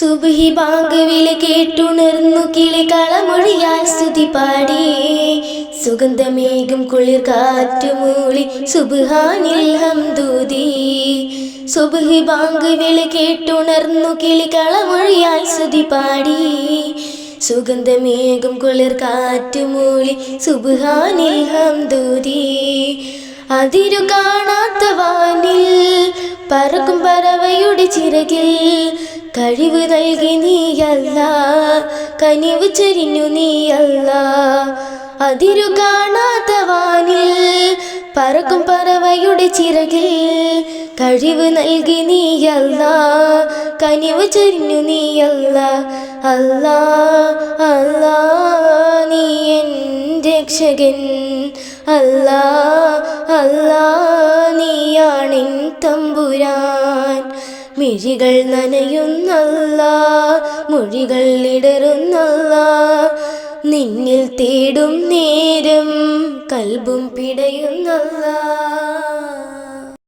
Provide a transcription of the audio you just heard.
സുബ്ഹി bank വിളി കേട്ടുണർന്നു കിളികളമൊഴിയാൽ സ്തുതി പാടി സുഗന്ധമേകും കുളിർ കാറ്റുമൂളി സുബ്ഹാനിൽ ഹംദൂതി. സുബ്ഹി ബാങ്ക് വിളി കേട്ടുണർന്നു കിളികളമൊഴിയാൽ സ്തുതി പാടി സുഗന്ധമേകും കുളിർ കാറ്റുമൂളി സുബ്ഹാനിൽ ഹംദൂതി. അതിരു കാണാത്ത വാനിൽ പറക്കും പറവയുടെ ചിറകിൽ കഴിവ് നൽകി നീയല്ല, കനിവ് ചൊരിഞ്ഞു നീയല്ല. അതിരു കാണാത്ത വാനിൽ പറക്കും പറവയുടെ ചിറകിൽ കഴിവ് നൽകി നീയല്ല, കനിവ് ചൊരിഞ്ഞു നീയല്ല. അല്ലാ അല്ലാ നീ എൻ രക്ഷകൻ, അല്ലാ അല്ലാ നീയാണെൻ തമ്പുരാൻ. മിഴികൾ നനയുന്നല്ല, മൊഴികൾ ഇടറുന്നല്ല, നിന്നിൽ തേടും നേരം കൽബും പിടയുന്നല്ല.